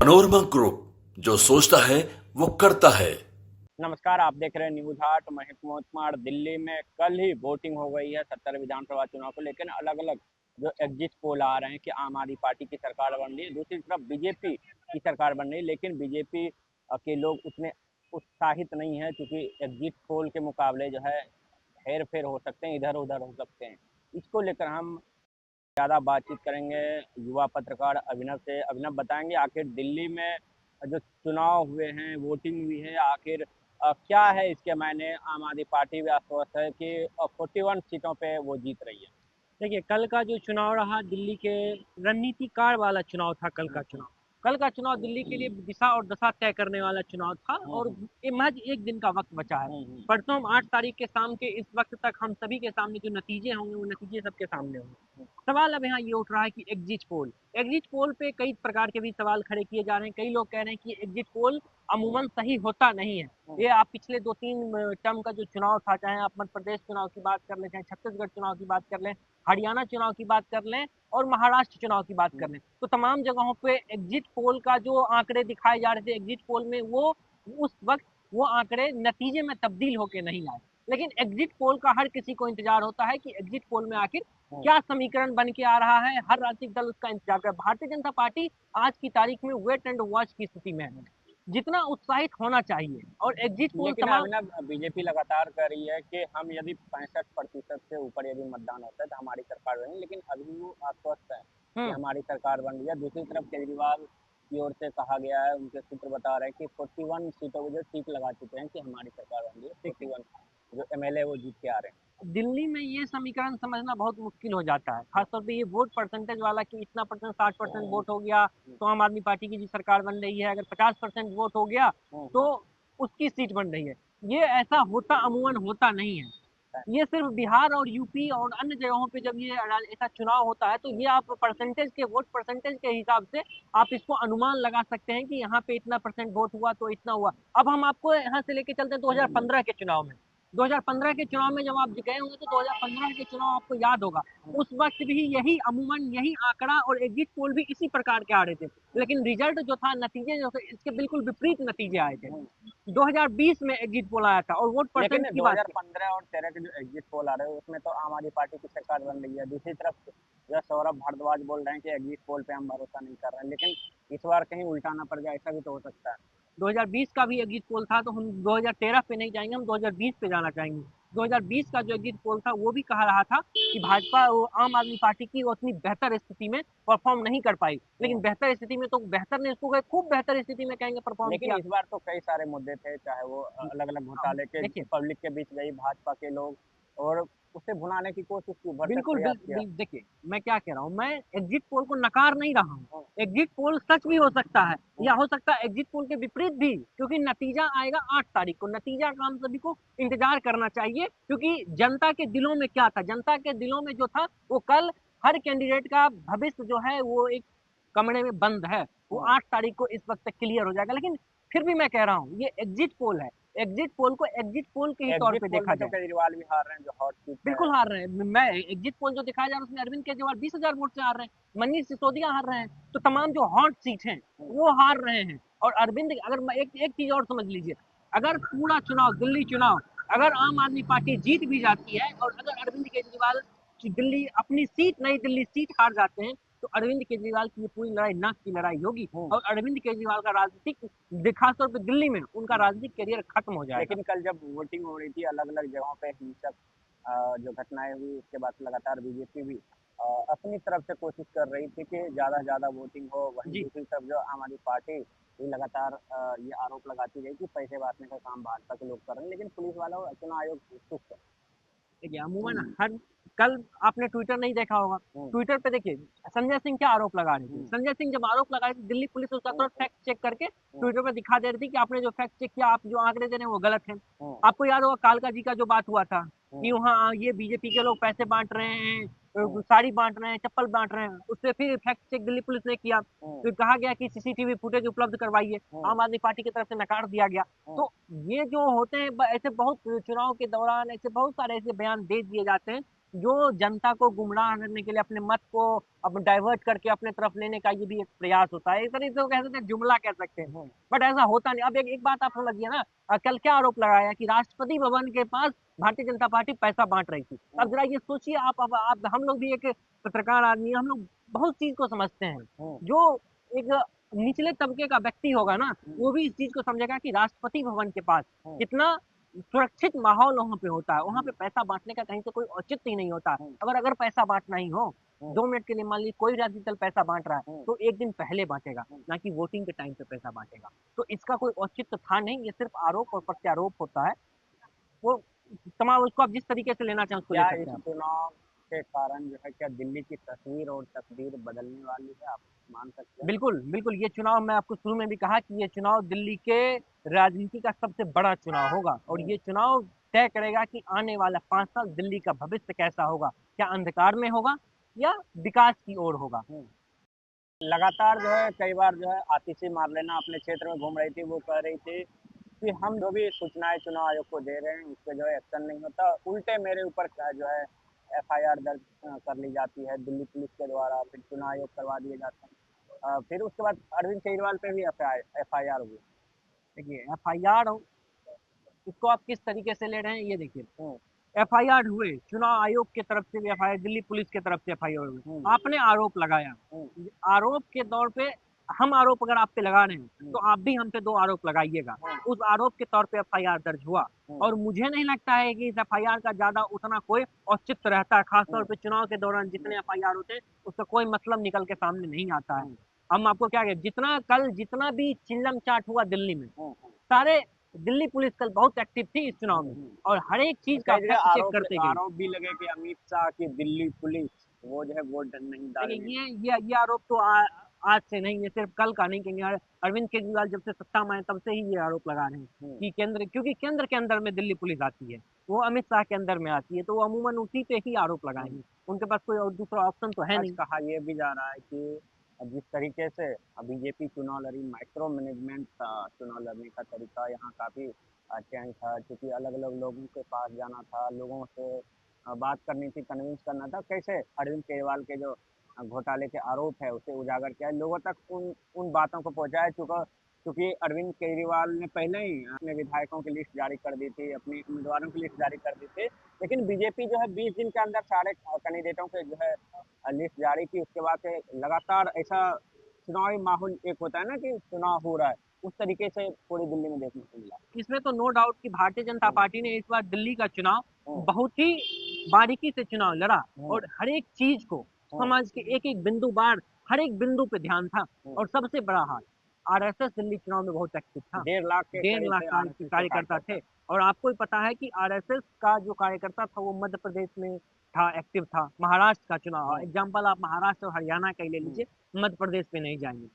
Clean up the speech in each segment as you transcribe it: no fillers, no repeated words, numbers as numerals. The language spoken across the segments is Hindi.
मनोरमा ग्रुप, जो सोचता है वो करता है। नमस्कार, आप देख रहे हैं न्यूज हाट। मैं मोहित कुमार। दिल्ली में कल ही वोटिंग हो गई है 70 विधानसभा चुनाव को, लेकिन अलग अलग जो एग्जिट पोल आ रहे हैं कि आम आदमी पार्टी की सरकार बन रही है, दूसरी तरफ बीजेपी की सरकार बन रही है। लेकिन बीजेपी के लोग उतने उत्साहित नहीं है, क्योंकि एग्जिट पोल के मुकाबले जो है हेर फेर हो सकते हैं, इधर उधर हो सकते हैं। इसको लेकर हम ज़्यादा बातचीत करेंगे युवा पत्रकार अभिनव से। अभिनव, बताएंगे आखिर दिल्ली में जो चुनाव हुए हैं, वोटिंग हुई है, आखिर क्या है इसके मायने। आम आदमी पार्टी भी आश्वस्त है कि 41 सीटों पे वो जीत रही है। देखिए, कल का जो चुनाव रहा दिल्ली के, रणनीतिकार वाला चुनाव था कल का चुनाव दिल्ली के लिए दिशा और दशा तय करने वाला चुनाव था। और ये महज एक दिन का वक्त बचा है। परसों 8 तारीख के शाम के इस वक्त तक हम सभी के सामने जो नतीजे होंगे वो नतीजे सबके सामने होंगे। सवाल अब यहाँ ये उठ रहा है कि एग्जिट पोल पे कई प्रकार के भी सवाल खड़े किए जा रहे हैं। कई लोग कह रहे हैं कि एग्जिट पोल अमूमन सही होता नहीं है। ये आप पिछले 2-3 टर्म का जो चुनाव था, चाहे आप मध्य प्रदेश चुनाव की बात कर लें, चाहे छत्तीसगढ़ चुनाव की बात कर लें, हरियाणा चुनाव की बात कर लें और महाराष्ट्र चुनाव की बात कर लें, तो तमाम जगहों पे एग्जिट पोल का जो आंकड़े दिखाए जा रहे थे, एग्जिट पोल में वो उस वक्त वो आंकड़े नतीजे में तब्दील होके नहीं आए। लेकिन एग्जिट पोल का हर किसी को इंतजार होता है कि एग्जिट पोल में आखिर क्या समीकरण बन के आ रहा है। हर राजनीतिक दल उसका इंतजार कर। भारतीय जनता पार्टी आज की तारीख में वेट एंड वॉच की स्थिति में है, जितना उत्साहित होना चाहिए। और एग्जिट पोल बीजेपी लगातार कह रही है कि हम यदि 65% से ऊपर यदि मतदान होता है तो हमारी सरकार बनेगी, लेकिन अभी वो आश्वस्त है कि हमारी सरकार बन रही है। दूसरी तरफ केजरीवाल की ओर से कहा गया है, उनके सूत्र बता रहे हैं कि 41 सीटों को जो टीक लगा चुके हैं कि हमारी सरकार बन रही है। 41 जो एमएलए वो जीत के आ रहे हैं। दिल्ली में ये समीकरण समझना बहुत मुश्किल हो जाता है, खासतौर पे ये वोट परसेंटेज वाला कि इतना परसेंट 60% वोट हो गया तो आम आदमी पार्टी की जी सरकार बन रही है, अगर 50% वोट हो गया तो उसकी सीट बन रही है। ये ऐसा होता अमूमन होता नहीं है। ये सिर्फ बिहार और यूपी और अन्य जगहों पे जब ये ऐसा चुनाव होता है तो ये आप वोट परसेंटेज के हिसाब से आप इसको अनुमान लगा सकते हैं कि यहाँ पे इतना परसेंट वोट हुआ तो इतना हुआ। अब हम आपको यहाँ से लेके चलते हैं 2015 के चुनाव में। 2015 के चुनाव में जब आप गए होंगे तो 2015 के चुनाव आपको याद होगा, उस वक्त भी यही अमूमन यही आंकड़ा और एग्जिट पोल भी इसी प्रकार के आ रहे थे। लेकिन रिजल्ट जो था, नतीजे जो थे, इसके बिल्कुल विपरीत नतीजे आए थे। 2020 में एग्जिट पोल आया था और वोट परसेंट की बात 2015 और 13 के जो एग्जिट पोल आ रहे हैं उसमें तो आम आदमी पार्टी की सरकार बन रही है। दूसरी तरफ जो सौरभ भारद्वाज बोल रहे हैं कि एग्जिट पोल पे हम भरोसा नहीं कर रहे हैं, लेकिन इस बार कहीं उल्टा ना पड़ जाए, ऐसा भी तो हो सकता है। 2020 का भी एग्जिट पोल था तो हम 2013 पे नहीं जाएंगे, हम 2020 पे जाना चाहेंगे। 2020 का जो एग्जिट पोल था वो भी कहा रहा था कि भाजपा आम आदमी पार्टी की उतनी बेहतर स्थिति में परफॉर्म नहीं कर पाई। लेकिन बेहतर स्थिति में तो बेहतर ने इसको खूब बेहतर स्थिति में कहेंगे परफॉर्म किया। इस बार तो कई सारे मुद्दे थे, चाहे वो अलग अलग घोटाले के पब्लिक के बीच गई भाजपा के लोग और उसे भुनाने की कोशिश की। बिल्कुल देखिए, मैं क्या कह रहा हूँ, मैं एग्जिट पोल को नकार नहीं रहा हूँ। एग्जिट पोल सच भी हो सकता है या हो सकता है एग्जिट पोल के विपरीत भी, क्योंकि नतीजा आएगा 8 तारीख को। नतीजा का हम सभी को इंतजार करना चाहिए, क्योंकि जनता के दिलों में क्या था, जनता के दिलों में जो था वो कल हर कैंडिडेट का भविष्य जो है वो एक कमरे में बंद है, वो 8 तारीख को इस वक्त तक क्लियर हो जाएगा। लेकिन फिर भी मैं कह रहा हूँ ये एग्जिट पोल है, एग्जिट पोल को एग्जिट पोल के ही तौर पे देखा जाए। केजरीवाल भी हार रहे हैं, जो हॉट सीट बिल्कुल हार रहे हैं। मैं एग्जिट पोल जो दिखाया जा रहा है उसमें अरविंद केजरीवाल 20,000 वोट से हार रहे हैं, मनीष सिसोदिया हार रहे हैं। तो तमाम जो हॉट सीट हैं वो हार रहे हैं। और अरविंद, अगर एक चीज और समझ लीजिए, अगर पूरा चुनाव, दिल्ली चुनाव, अगर आम आदमी पार्टी जीत भी जाती है और अगर अरविंद केजरीवाल दिल्ली अपनी सीट, नई दिल्ली सीट हार जाते हैं, तो अरविंद केजरीवाल की ये पूरी लड़ाई नाक की लड़ाई होगी और अरविंद केजरीवाल का राजनीतिक, खासतौर पर दिल्ली में उनका राजनीतिक करियर खत्म हो जाएगा। लेकिन कल जब वोटिंग हो रही थी अलग अलग जगहों पे हिंसक जो घटनाएं हुई, उसके बाद लगातार बीजेपी भी अपनी तरफ से कोशिश कर रही थी कि ज्यादा से ज्यादा वोटिंग हो। वहीं दूसरी तरफ जो आम आदमी पार्टी लगातार ये आरोप लगाती रही कि पैसे बांटने का काम भाजपा के लोग कर रहे हैं, लेकिन पुलिस वालों चुनाव आयोग सुस्त है। देखिए, अमूमन हर कल आपने ट्विटर नहीं देखा होगा, ट्विटर पे देखिए संजय सिंह क्या आरोप लगा रहे थे। संजय सिंह जब आरोप लगा रहे थे, दिल्ली पुलिस उसका तुरंत फैक्ट चेक करके ट्विटर पे दिखा दे रही थी कि आपने जो फैक्ट चेक किया, आप जो आंकड़े दे रहे हैं वो गलत है। आपको याद होगा कालका जी का जो बात हुआ था कि वहाँ ये बीजेपी के लोग पैसे बांट रहे हैं, साड़ी बांट रहे हैं, चप्पल बांट रहे हैं। उससे फिर फैक्ट चेक दिल्ली पुलिस ने किया, फिर कहा गया कि सीसीटीवी फुटेज उपलब्ध करवाइए, आम आदमी पार्टी की तरफ से नकार दिया गया। तो ये जो होते हैं ऐसे बहुत चुनाव के दौरान ऐसे बहुत सारे ऐसे बयान दे दिए जाते हैं जो जनता को गुमराह करने के लिए अपने मत को अब डाइवर्ट करके अपने तरफ लेने का ये भी एक प्रयास होता है। एक तरीके से वो कह सकते हैं, जुमला कह सकते हैं, बट ऐसा होता नहीं। अब एक बात आप समझिए ना, कल क्या आरोप लगाया कि राष्ट्रपति भवन के पास भारतीय जनता पार्टी पैसा बांट रही थी। अब जरा ये सोचिए आप, अब हम लोग भी एक पत्रकार आदमी हैं, हम लोग बहुत चीज को समझते हैं। जो एक निचले तबके का व्यक्ति होगा ना, वो भी इस चीज को समझेगा कि राष्ट्रपति भवन के पास कितना सुरक्षित माहौल वहाँ पे होता है। वहाँ पे पैसा बांटने का कहीं से कोई औचित्य ही नहीं होता। अगर पैसा बांटना ही हो, 2 मिनट के लिए मान लीजिए कोई राजनीतिक दल पैसा बांट रहा है तो एक दिन पहले बांटेगा, ना कि वोटिंग के टाइम पे पैसा बांटेगा। तो इसका कोई औचित्य था नहीं, ये सिर्फ आरोप और प्रत्यारोप होता है। वो तमाम, उसको आप जिस तरीके से लेना चाहें उसको ले क्या सकते इस हैं आप। चुनाव के कारण जो है क्या दिल्ली की तस्वीर और तकदीर बदलने वाली है, आप मान सकते हैं? बिल्कुल, बिल्कुल, ये चुनाव, मैं आपको शुरू में भी कहा कि ये चुनाव दिल्ली के राजनीति का सबसे बड़ा चुनाव होगा और ये चुनाव तय करेगा कि आने वाला 5 साल दिल्ली का भविष्य कैसा होगा। क्या अंधकार में होगा या विकास की ओर होगा? लगातार जो है कई बार जो है आतिशी मार्लेना अपने क्षेत्र में घूम रही थी, वो कह रही थी कि हम जो भी सूचनाएं चुनाव आयोग को दे रहे हैं उस पर जो है एक्शन नहीं होता, उल्टे मेरे ऊपर जो है एफआईआर दर्ज कर ली जाती है दिल्ली पुलिस के द्वारा, फिर चुनाव आयोग करवा दिए जाते हैं। फिर उसके बाद अरविंद केजरीवाल पे भी एफआईआर हुई। देखिए, एफआईआर हो, इसको आप किस तरीके से ले रहे हैं ये देखिए। एफआईआर हुए, चुनाव आयोग की तरफ से भी एफआईआर, दिल्ली पुलिस की तरफ से एफआईआर हुई। आपने आरोप लगाया, आरोप के तौर पे हम आरोप अगर आप पे लगा रहे हैं तो आप भी हम पे 2 आरोप लगाइएगा। उस आरोप के तौर पे एफआईआर दर्ज हुआ और मुझे नहीं लगता है कि इस एफआईआर का ज्यादा उतना कोई औचित्य रहता है। खासतौर पे चुनाव के दौरान जितने एफआईआर होते हैं उसका कोई मतलब निकल के सामने नहीं आता है। हम आपको क्या कहें, जितना भी चिल्लम चाट हुआ दिल्ली में, सारे दिल्ली पुलिस कल बहुत एक्टिव थी इस चुनाव में और हर एक चीज का कई जगह फैक्ट चेक करते गए। आरोप भी लगे कि अमित शाह की दिल्ली पुलिस वो जो है वोट नहीं डालेगी। देखिए, ये आरोप तो आज से नहीं, ये सिर्फ कल का नहीं, क्योंकि अरविंद केजरीवाल जब से सत्ता में आए तब से ही ये आरोप लगा रहे हैं कि क्योंकि केंद्र के अंदर में दिल्ली पुलिस आती है, वो अमित शाह के अंदर में आती है, तो वो अमूमन उसी पे ही आरोप लगाएंगे। उनके पास कोई और दूसरा ऑप्शन तो है आज नहीं। कहा ये भी जा रहा है कि जिस तरीके से बीजेपी चुनाव लड़ी, माइक्रो मैनेजमेंट चुनाव लड़ने का तरीका यहाँ काफी चेंज था, क्योंकि अलग अलग लोगों के पास जाना था, लोगों से बात करनी थी, कन्विंस करना था। कैसे अरविंद केजरीवाल के जो घोटाले के आरोप है उसे उजागर किया, लोगों तक उन उन बातों को पहुंचाया। क्योंकि अरविंद केजरीवाल ने पहले ही अपने विधायकों की लिस्ट जारी कर दी थी, अपने उम्मीदवारों की लिस्ट जारी कर दी थी, लेकिन बीजेपी जो है 20 दिन के अंदर सारे कैंडिडेटों के जो है लिस्ट जारी की। उसके बाद से लगातार ऐसा चुनावी माहौल एक होता है ना कि चुनाव हो रहा है, उस तरीके से पूरी दिल्ली में देखने को मिला। इसमें तो नो डाउट कि भारतीय जनता पार्टी ने इस बार दिल्ली का चुनाव बहुत ही बारीकी से चुनाव लड़ा और हर एक चीज को, समाज के एक एक बिंदु बार, हर एक बिंदु पे ध्यान था। और सबसे बड़ा हाल, आरएसएस दिल्ली चुनाव में बहुत एक्टिव था। 1.5 लाख के 1.5 लाख कार्यकर्ता थे और आपको ही पता है कि आरएसएस का जो कार्यकर्ता था वो मध्य प्रदेश में था, एक्टिव था। महाराष्ट्र का चुनाव एग्जाम्पल आप महाराष्ट्र और हरियाणा का ही ले लीजिए, मध्य प्रदेश पे नहीं जाएंगे।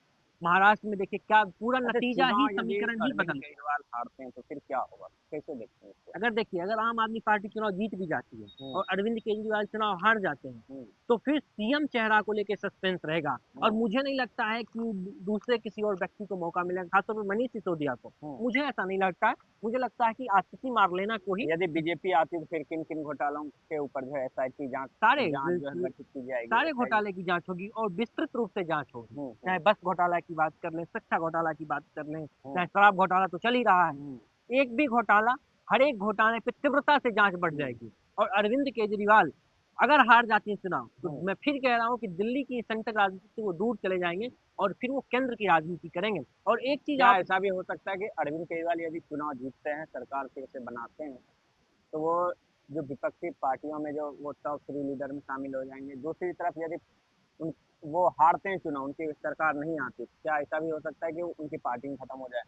महाराष्ट्र में देखिए क्या पूरा नतीजा ही, समीकरण ही बदल। केजरीवाल हारते हैं तो फिर क्या होगा, कैसे देखते हैं इसको? अगर आम आदमी पार्टी चुनाव जीत भी जाती है और अरविंद केजरीवाल चुनाव हार जाते हैं तो फिर सीएम चेहरा को लेकर सस्पेंस रहेगा और मुझे नहीं लगता है कि दूसरे किसी और व्यक्ति को मौका मिलेगा, खासतौर पर मनीष सिसोदिया को। मुझे ऐसा नहीं लगता है, मुझे लगता है कि आतिशी मार्लेना को ही, यदि बीजेपी आती तो फिर किन किन घोटालों के ऊपर जो है एसआईटी जांच सारे गठित की जाएगी, सारे घोटाले की जांच होगी और विस्तृत रूप से जांच होगी। चाहे बस घोटाला की बात कर लें, शिक्षा घोटाला की बात कर लें, चाहे शराब घोटाला तो चल ही रहा है, एक भी घोटाला, हर एक घोटाले पे तीव्रता से जांच बढ़ जाएगी। और अरविंद केजरीवाल अगर हार जाती है चुनाव तो मैं फिर कह रहा हूँ कि दिल्ली की सेंट्रल राजनीति से वो दूर चले जाएंगे और फिर वो केंद्र की राजनीति करेंगे। और एक चीज क्या ऐसा भी हो सकता है कि अरविंद केजरीवाल यदि चुनाव जीतते हैं, सरकार फिर से बनाते हैं, तो वो जो विपक्षी पार्टियों में जो वो टॉप 3 लीडर में शामिल हो जाएंगे। दूसरी तरफ यदि वो हारते हैं चुनाव, उनकी सरकार नहीं आती, क्या ऐसा भी हो सकता है कि उनकी पार्टी खत्म हो जाए?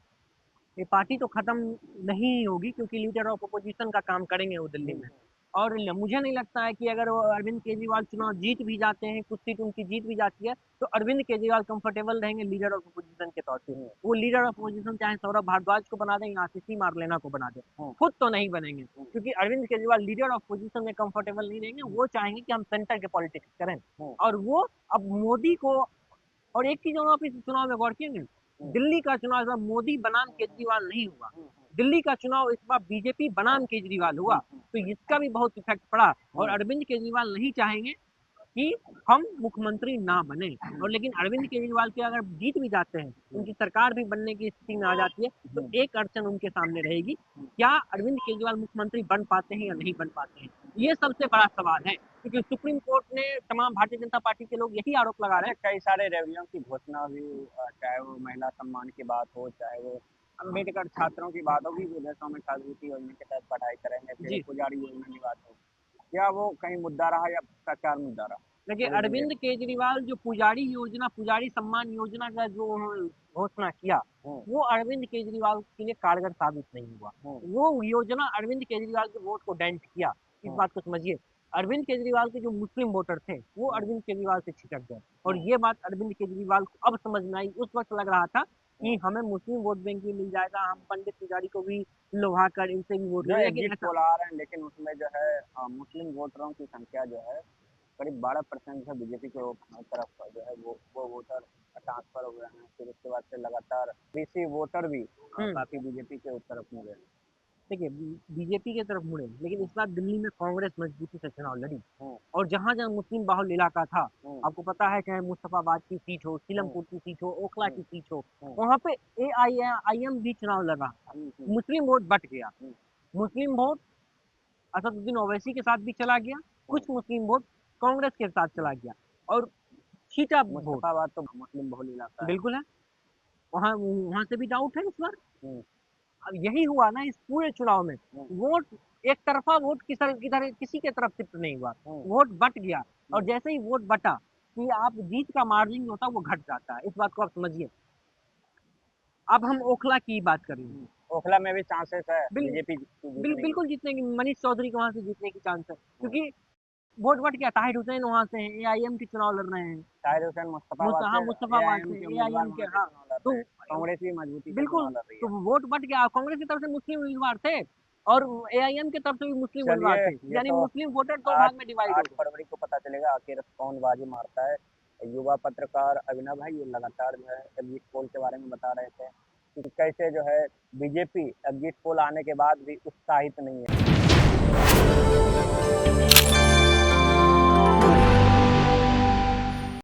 ये पार्टी तो खत्म नहीं होगी क्योंकि लीडर ऑफ अपोजिशन का काम करेंगे वो दिल्ली में। और मुझे नहीं लगता है कि अगर वो अरविंद केजरीवाल चुनाव जीत भी जाते हैं, कुछ सीट उनकी जीत भी जाती है, तो अरविंद केजरीवाल कंफर्टेबल रहेंगे लीडर ऑफ अपोजिशन के तौर पे। वो लीडर ऑफ अपोजिशन चाहे सौरभ भारद्वाज को बना दें या आतिशी मार्लेना को बना दें, खुद तो नहीं बनेंगे क्योंकि Arvind Kejriwal leader of opposition में कंफर्टेबल नहीं रहेंगे। वो चाहेंगे कि हम सेंटर के पॉलिटिक्स करें और वो अब मोदी को, और एक चीज आप इस चुनाव में गौर किएंगे, दिल्ली का चुनाव मोदी बनाम केजरीवाल नहीं हुआ, दिल्ली का चुनाव इस बार बीजेपी बनाम केजरीवाल हुआ, तो इसका भी बहुत इफेक्ट पड़ा। और अरविंद केजरीवाल नहीं चाहेंगे कि हम मुख्यमंत्री ना बने, और लेकिन अरविंद केजरीवाल के अगर जीत भी जाते हैं, उनकी सरकार भी बनने की स्थिति में आ जाती है, तो एक अड़चन उनके सामने रहेगी, क्या अरविंद केजरीवाल मुख्यमंत्री बन पाते हैं या नहीं बन पाते हैं। ये सबसे बड़ा सवाल है, क्योंकि सुप्रीम कोर्ट ने तमाम भारतीय जनता पार्टी के लोग यही आरोप लगा रहे हैं। कई सारे रैलियों की घोषणा हुई, चाहे वो महिला सम्मान की बात हो, चाहे वो अम्बेडकर छात्रों की बात हो कि विदेशों में छात्रवृत्ति योजना के तहत पढ़ाई करेंगे, फिर पुजारी योजना की बात हो, क्या वो कहीं मुद्दा रहा या प्रचार मुद्दा रहा। देखिए, अरविंद केजरीवाल जो पुजारी योजना, पुजारी सम्मान योजना का जो घोषणा किया, वो अरविंद केजरीवाल के लिए कारगर साबित नहीं हुआ। वो योजना अरविंद केजरीवाल के वोट को डेंट किया। इस बात को समझिए, अरविंद केजरीवाल के जो मुस्लिम वोटर थे, वो अरविंद केजरीवाल से छिटक गए, और ये बात अरविंद केजरीवाल को अब समझ में आई। उस वक्त लग रहा था कि हमें मुस्लिम वोट बैंक भी मिल जाएगा, हम पंडित पुजारी को भी लुभा कर इनसे भी वोट लेंगे, लेकिन उसमें जो है मुस्लिम वोटरों की संख्या जो है करीब 12% है बीजेपी के तरफ जो है वो वोटर ट्रांसफर हो गए हैं। फिर उसके बाद से लगातार बीसी वोटर भी काफी बीजेपी के तरफ मुड़े। देखिए, बीजेपी की तरफ मुड़े, लेकिन इस बार दिल्ली में कांग्रेस मजबूती से चुनाव लड़ी, और जहां जहां मुस्लिम बाहुल इलाका था, आपको पता है, चाहे मुस्तफाबाद की सीट हो, सीलमपुर की सीट हो, ओखला की सीट हो, वहां पे AIM भी चुनाव लड़ रहा था। मुस्लिम वोट बट गया, मुस्लिम वोट असदुद्दीन ओवैसी के साथ भी चला गया, कुछ मुस्लिम वोट कांग्रेस के साथ चला गया, और छीटा मुस्तफाबाद तो मुस्लिम बहुल इलाका है। बिल्कुल है, वहां से भी डाउट है इस बार। अब यही हुआ ना इस पूरे चुनाव में, वोट एक तरफा वोट किधर किसी के तरफ शिफ्ट नहीं हुआ, वोट बट गया, और जैसे ही वोट बटा कि आप जीत का मार्जिन होता है वो घट जाता है। इस बात को आप समझिए। अब हम ओखला की बात करेंगे, ओखला में भी चांसेस है बीजेपी बिल्कुल जीतने की, मनीष चौधरी के वहां से जीतने की चांस है, क्योंकि वोट बट गया। ताहिर हुसैन वहां से हैं, AIM के चुनाव लड़ रहे हैं, ताहिर हुसैन मुस्तफाबाद से AIM के, तो कांग्रेस भी मजबूती बिल्कुल, तो वोट बट गया। कांग्रेस की तरफ से मुस्लिम उम्मीदवार थे, और AIM की तरफ से भी मुस्लिम उम्मीदवार थे, यानी मुस्लिम वोटर दो भाग में डिवाइड हो गए। 8 फरवरी को पता चलेगा आखिर कौन बाजी मारता है। युवा पत्रकार अभिनव भाई ये लगातार जो है एग्जिट पोल के बारे में बता रहे थे कि कैसे जो है बीजेपी एग्जिट पोल आने के बाद भी उत्साहित नहीं है।